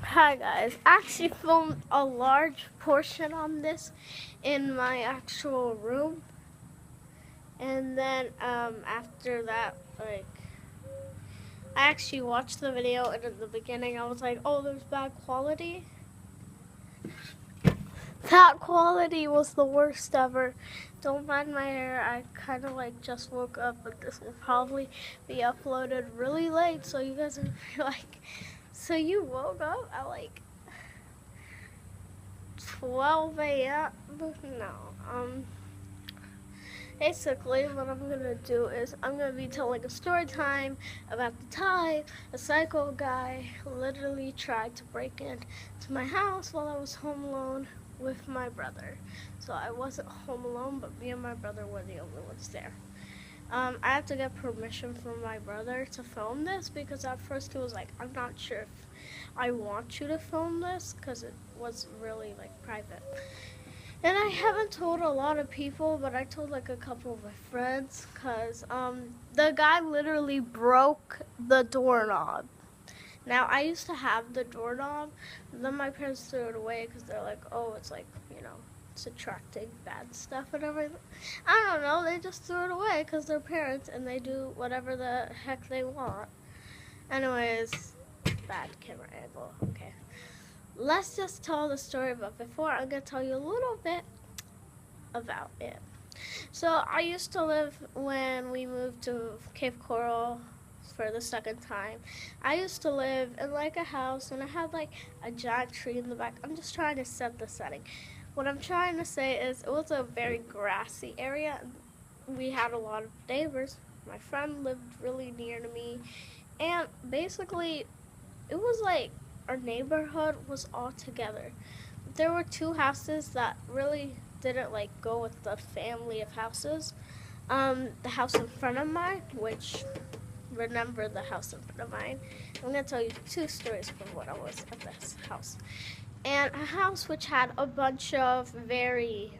Hi guys, I actually filmed a large portion on this in my actual room, and then after that, I actually watched the video, and in the beginning I was like, oh, there's bad quality. That quality was the worst ever. Don't mind my hair, I kind of just woke up, but this will probably be uploaded really late, so you guys will be like, so you woke up at 12 a.m. No. Basically, what I'm gonna do is I'm gonna be telling a story time about the time a psycho guy literally tried to break into my house while I was home alone with my brother. So I wasn't home alone, but me and my brother were the only ones there. I had to get permission from my brother to film this because at first he was like, I'm not sure if I want you to film this because it was really private. And I haven't told a lot of people, but I told a couple of my friends because the guy literally broke the doorknob. Now, I used to have the doorknob, and then my parents threw it away because they're like, oh, it's it's attracting bad stuff and everything. I don't know, they just threw it away because they're parents and they do whatever the heck they want. Anyways, bad camera angle, okay. Let's just tell the story, but before I'm going to tell you a little bit about it. So I used to live, when we moved to Cape Coral for the second time, I used to live in a house, and I had a giant tree in the back. I'm just trying to set the setting. What I'm trying to say is it was a very grassy area. We had a lot of neighbors. My friend lived really near to me, and basically it was our neighborhood was all together. There were two houses that really didn't go with the family of houses. The house in front of mine, which, remember the house in front of mine, I'm going to tell you two stories from when I was at this house. And a house which had a bunch of very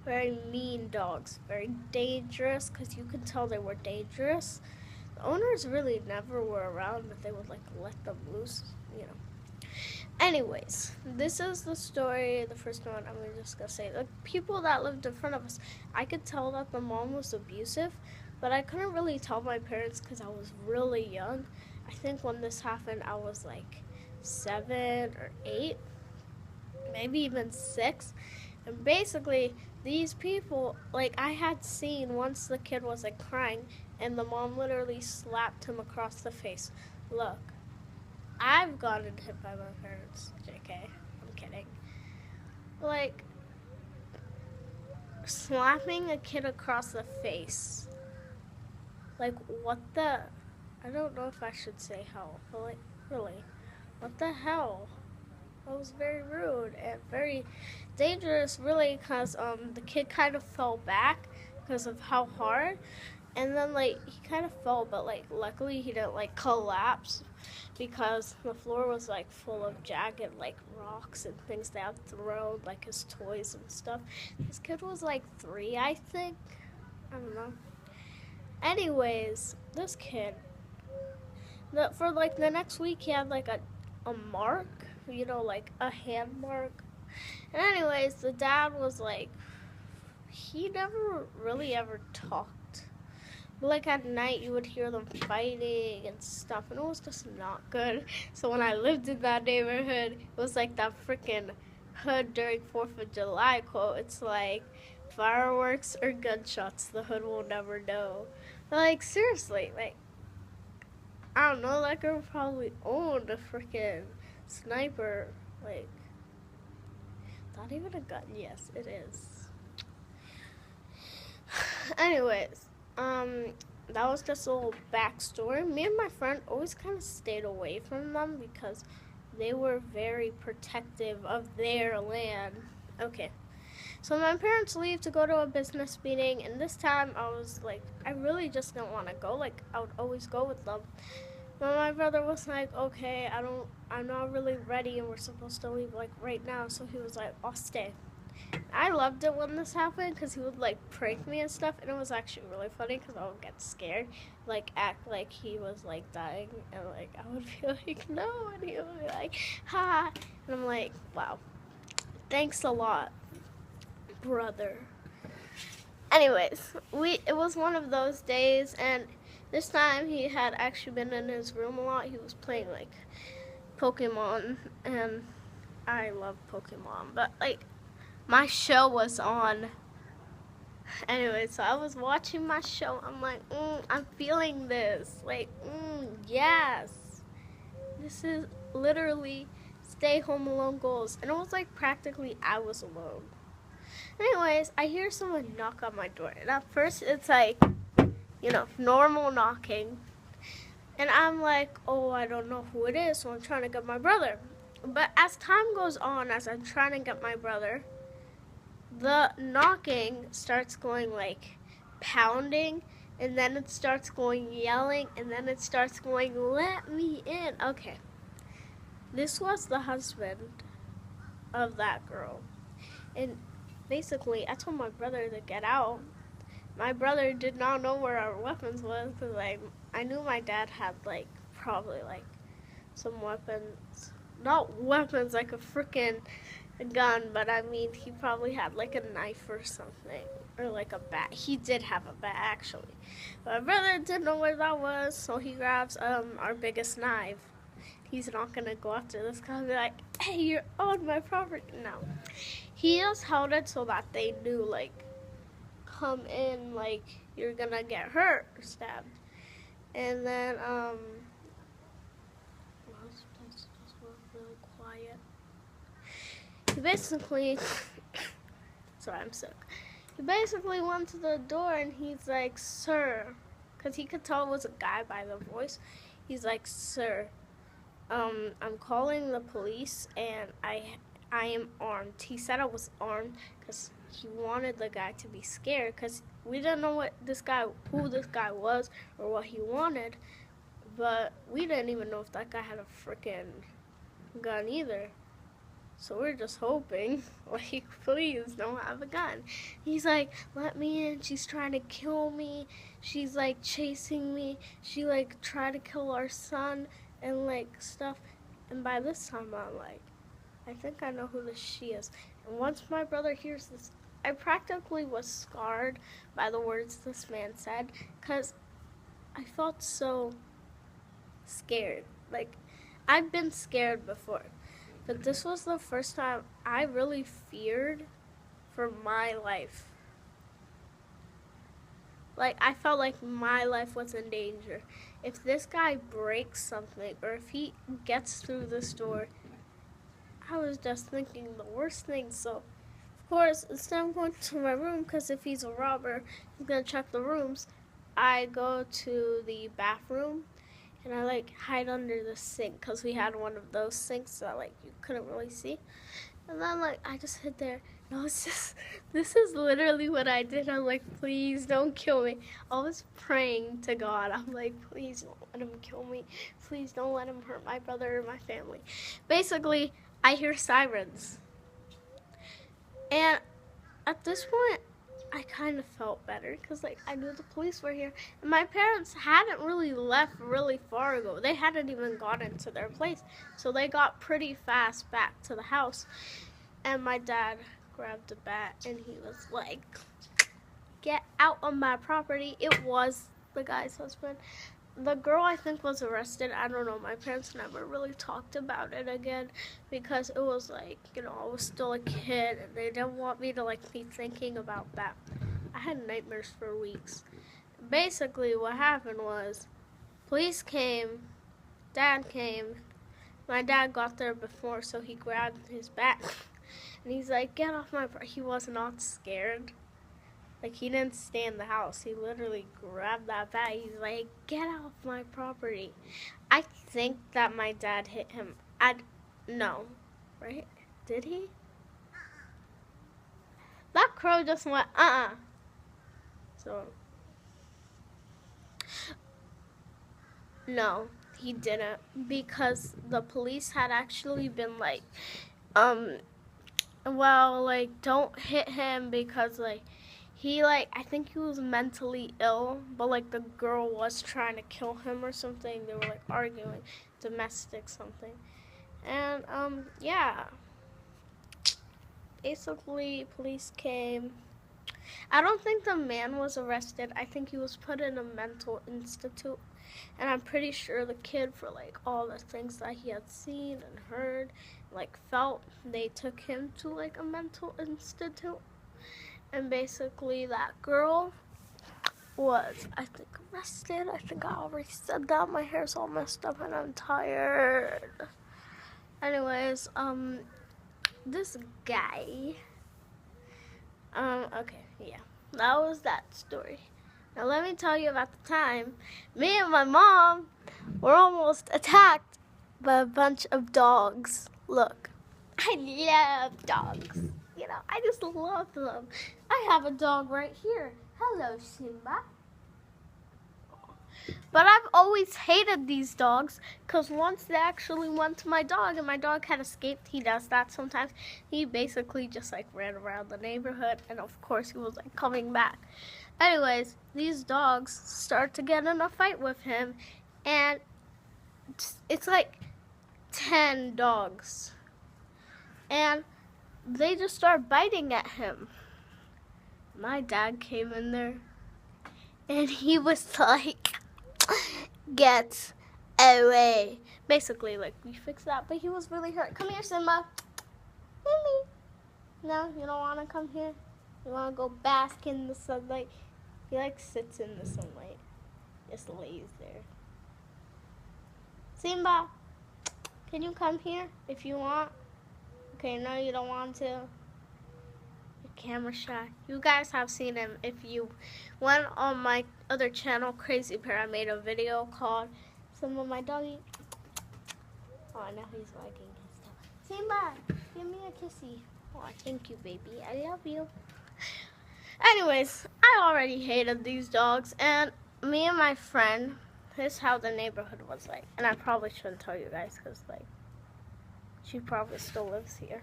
very mean dogs, very dangerous, because you could tell they were dangerous. The owners really never were around, but they would let them loose. Anyways, this is the story, the first one I'm just gonna say. The people that lived in front of us, I could tell that the mom was abusive, but I couldn't really tell my parents because I was really young. I think when this happened, I was 7 or 8, maybe even 6. And basically, these people, I had seen once the kid was crying, and the mom literally slapped him across the face. Look, I've gotten hit by my parents. JK, I'm kidding. Slapping a kid across the face. What the? I don't know if I should say hell, but really, what the hell? That was very rude and very dangerous, really, because the kid kind of fell back because of how hard. And then he kind of fell, but luckily he didn't collapse because the floor was full of jagged rocks and things they had thrown, his toys and stuff. This kid was 3, I think. I don't know. Anyways, this kid, for the next week he had a mark, a hand mark. And anyways, the dad was he never really ever talked. But at night you would hear them fighting and stuff, and it was just not good. So when I lived in that neighborhood, it was that freaking hood during 4th of July quote. It's fireworks or gunshots, the hood will never know. But seriously, I don't know, that girl probably owned a freaking sniper. Not even a gun. Yes, it is. Anyways, that was just a little backstory. Me and my friend always kind of stayed away from them because they were very protective of their land. Okay. So my parents leave to go to a business meeting, and this time I was I really just didn't want to go. I would always go with them. But my brother was okay, I'm not really ready, and we're supposed to leave right now. So he was I'll stay. I loved it when this happened because he would like prank me and stuff, and it was actually really funny because I would get scared, like act like he was like dying, and like I would be like no, and he would be like ha, and I'm like wow, thanks a lot, brother. Anyways, it was one of those days, and this time he had actually been in his room a lot. He was playing like Pokemon, and I love Pokemon, but like my show was on. Anyway, so I was watching my show. I'm like, I'm feeling this. Like, yes. This is literally stay home alone goals. And it was like practically I was alone. Anyways, I hear someone knock on my door. And at first it's like, normal knocking. And I'm like, oh, I don't know who it is, so I'm trying to get my brother. But as time goes on, as I'm trying to get my brother, the knocking starts going like pounding, and then it starts going yelling, and then it starts going, let me in. Okay. This was the husband of that girl. And basically, I told my brother to get out. My brother did not know where our weapons was because like I knew my dad had like probably like some weapons. Not weapons like a freaking gun, but I mean he probably had like a knife or something. Or like a bat. He did have a bat actually. But my brother didn't know where that was, so he grabs our biggest knife. He's not gonna go after this guy and be like, hey, you're on my property. No. He just held it so that they knew like come in like you're gonna get hurt or stabbed. And then let's work really quiet. He basically sorry, I'm sick. He basically went to the door and he's like, sir, because he could tell it was a guy by the voice. He's like, sir, I'm calling the police and I am armed. He said I was armed because he wanted the guy to be scared because we didn't know who this guy was or what he wanted, but we didn't even know if that guy had a freaking gun either. So we're just hoping, like, please don't have a gun. He's like, let me in. She's trying to kill me. She's like chasing me. She like tried to kill our son and like stuff. And by this time I'm like, I think I know who this she is. And once my brother hears this, I practically was scarred by the words this man said because I felt so scared. Like, I've been scared before, but this was the first time I really feared for my life. Like, I felt like my life was in danger. If this guy breaks something or if he gets through this door, I was just thinking the worst thing. So, of course, instead of going to my room, because if he's a robber, he's going to check the rooms, I go to the bathroom and I like hide under the sink because we had one of those sinks that like you couldn't really see. And then like I just hid there. And I was just, this is literally what I did. I'm like, please don't kill me. I was praying to God. I'm like, please don't let him kill me. Please don't let him hurt my brother or my family. Basically, I hear sirens. And at this point, I kind of felt better because like I knew the police were here. And my parents hadn't really left really far ago. They hadn't even gotten to their place. So they got pretty fast back to the house. And my dad grabbed a bat and he was like, get out of my property. It was the guy's husband. The girl I think was arrested. I don't know. My parents never really talked about it again because it was like, I was still a kid and they didn't want me to like be thinking about that. I had nightmares for weeks. Basically what happened was police came, dad came. My dad got there before, so he grabbed his bat and he's like, get off my property. He was not scared. Like, he didn't stay in the house. He literally grabbed that bat. He's like, get off my property. I think that my dad hit him. No, right? Did he? That crow just went, So, no, he didn't. Because the police had actually been like, well, like, don't hit him because, like, he, like, I think he was mentally ill, but, like, the girl was trying to kill him or something. They were, like, arguing, domestic something. And, yeah. Basically, police came. I don't think the man was arrested. I think he was put in a mental institute. And I'm pretty sure the kid, for like all the things that he had seen and heard, like felt, they took him to like a mental institute. And basically that girl was, I think, arrested. I think I already said that. My hair's all messed up and I'm tired. Anyways, this guy, okay, yeah, that was that story. Now let me tell you about the time me and my mom were almost attacked by a bunch of dogs. Look, I love dogs. You know, I just love them. I have a dog right here. Hello, Simba. But I've always hated these dogs because once they actually went to my dog and my dog had escaped. He does that sometimes. He basically just like ran around the neighborhood and of course he was like coming back. Anyways, these dogs start to get in a fight with him and it's like 10 dogs. And they just start biting at him. My dad came in there and he was like, get away. Basically, like, we fixed that, but he was really hurt. Come here, Simba. Mimi. No, you don't want to come here? You want to go bask in the sunlight? He, like, sits in the sunlight. Just lays there. Simba, can you come here if you want? Okay, no, you don't want to. You're camera shy. You guys have seen him. If you went on my other channel, Crazy Bear, I made a video called Some of My Doggy. Oh, now he's wagging his tail. Simba, give me a kissy. Oh, thank you, baby. I love you. Anyways, I already hated these dogs, and me and my friend, this is how the neighborhood was like. And I probably shouldn't tell you guys because, like, she probably still lives here.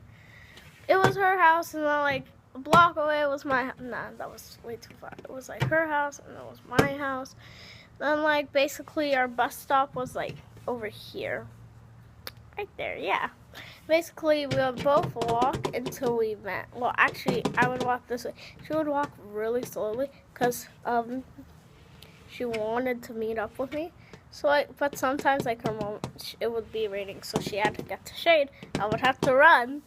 It was her house, and then, like, a block away was my house. Nah, that was way too far. It was, like, her house, and it was my house. Then, like, basically our bus stop was, like, over here. Right there, yeah. Basically, we would both walk until we met. Well, actually, I would walk this way. She would walk really slowly because she wanted to meet up with me. So, like, but sometimes, like, her mom, it would be raining, so she had to get to shade. I would have to run.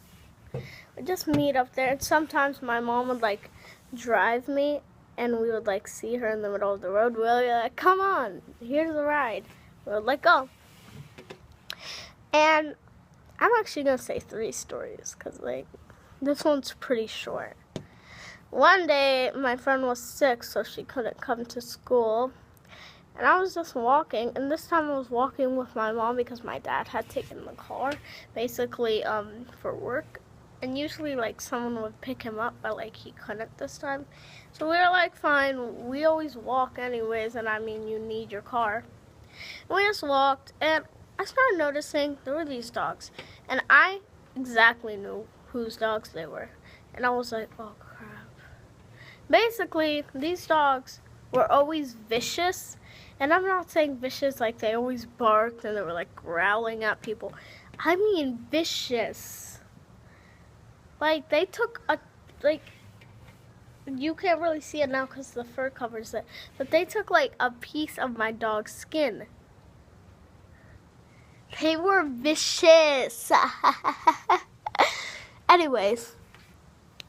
We'd just meet up there. And sometimes my mom would, like, drive me, and we would, like, see her in the middle of the road. We'd be like, come on, here's the ride. We would, like, go. And I'm actually going to say 3 stories because, like, this one's pretty short. One day, my friend was sick, so she couldn't come to school. And I was just walking, and this time I was walking with my mom because my dad had taken the car, basically, for work. And usually, like, someone would pick him up, but, like, he couldn't this time. So we were like, fine, we always walk anyways, and I mean, you need your car. And we just walked, and I started noticing there were these dogs, and I exactly knew whose dogs they were. And I was like, oh, crap. Basically, these dogs were always vicious, and I'm not saying vicious like they always barked and they were like growling at people. I mean vicious. Like, they took a, like, you can't really see it now because the fur covers it, but they took like a piece of my dog's skin. They were vicious. Anyways,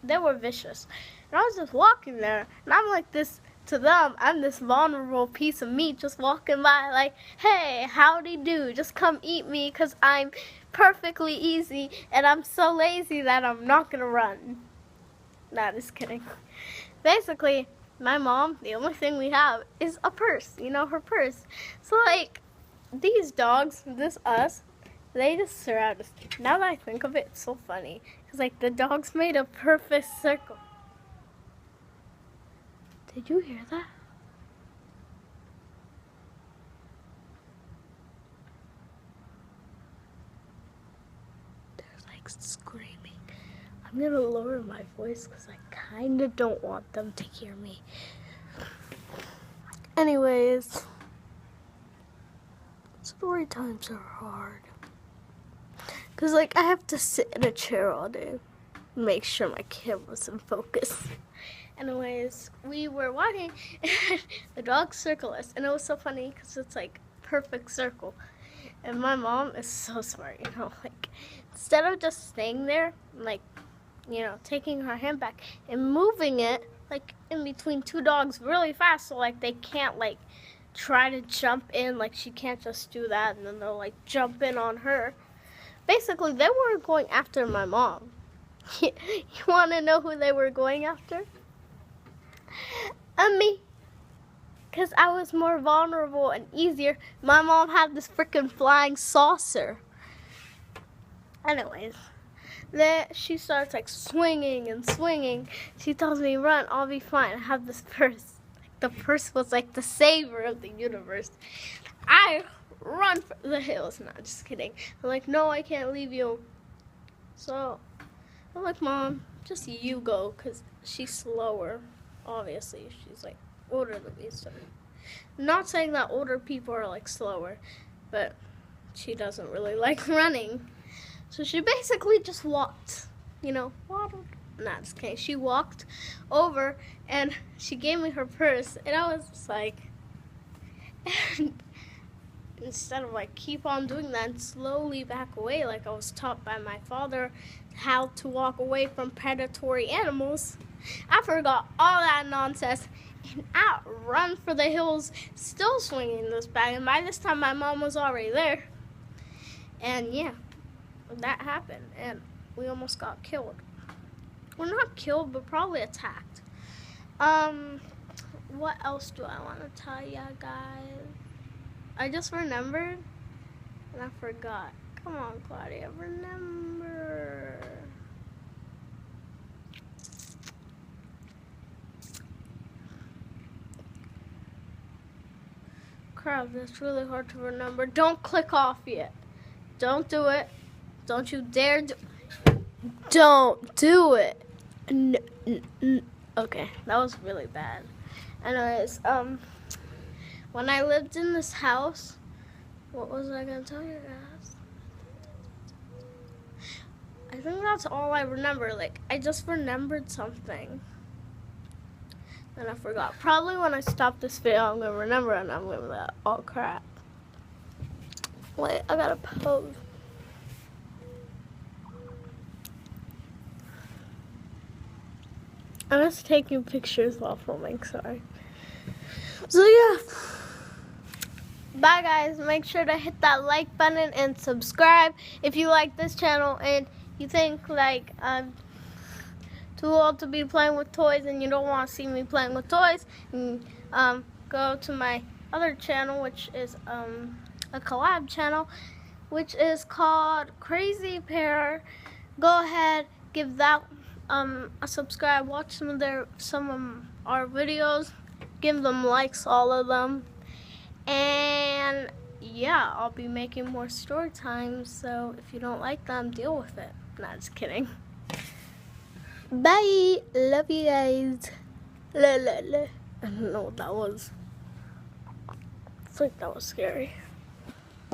they were vicious. And I was just walking there, and I'm like this, to them, I'm this vulnerable piece of meat just walking by like, hey, howdy do, just come eat me because I'm perfectly easy and I'm so lazy that I'm not going to run. Nah, just kidding. Basically, my mom, the only thing we have is a purse, you know, her purse. So, like, these dogs, us, they just surround us. Now that I think of it, it's so funny. Because, like, the dogs made a perfect circle. Did you hear that? They're, like, screaming. I'm gonna lower my voice because I kind of don't want them to hear me. Anyways, story times are hard. Because, like, I have to sit in a chair all day. Make sure my camera's in focus. Anyways, we were walking and the dogs circle us. And it was so funny because it's, like, perfect circle. And my mom is so smart, you know. Like, instead of just staying there, like, you know, taking her hand back and moving it, like, in between two dogs really fast. So, like, they can't, like, try to jump in. Like, she can't just do that and then they'll, like, jump in on her. Basically, they weren't going after my mom. You want to know who they were going after? Me. Because I was more vulnerable and easier. My mom had this freaking flying saucer. Anyways, then she starts like swinging and swinging. She tells me, run, I'll be fine. I have this purse. Like, the purse was like the savior of the universe. I run for the hills. No, just kidding. I'm like, no, I can't leave you. So I'm like, Mom, just you go, because she's slower. Obviously, she's like older than me. So I'm not saying that older people are like slower, but she doesn't really like running. So she basically just walked, you know, waddled. Nah, just kidding. She walked over and she gave me her purse, and I was just like, and instead of like keep on doing that and slowly back away, like I was taught by my father how to walk away from predatory animals, I forgot all that nonsense and I run for the hills, still swinging this bag. And by this time, my mom was already there. And yeah, that happened, and we almost got killed. Well, not killed, but probably attacked. What else do I want to tell ya guys? I just remembered, and I forgot. Come on, Claudia, remember. Crap, that's really hard to remember. Don't click off yet. Don't do it. Don't you dare don't do it. Okay, that was really bad. Anyways, when I lived in this house, what was I gonna tell you guys? I think that's all I remember. Like, I just remembered something. And I forgot. Probably when I stop this video, I'm gonna remember and I'm gonna be like, oh crap. Wait, I gotta pose. I'm just taking pictures while filming, sorry. So yeah. Bye guys, make sure to hit that like button and subscribe if you like this channel and you think like I'm too old to be playing with toys and you don't want to see me playing with toys. And, go to my other channel, which is a collab channel, which is called Crazy Pair. Go ahead, give that a subscribe, watch some of our videos, give them likes, all of them, and yeah, I'll be making more story times, so if you don't like them, deal with it. Nah, just kidding. Bye, love you guys. La la la. I don't know what that was. I think that was scary.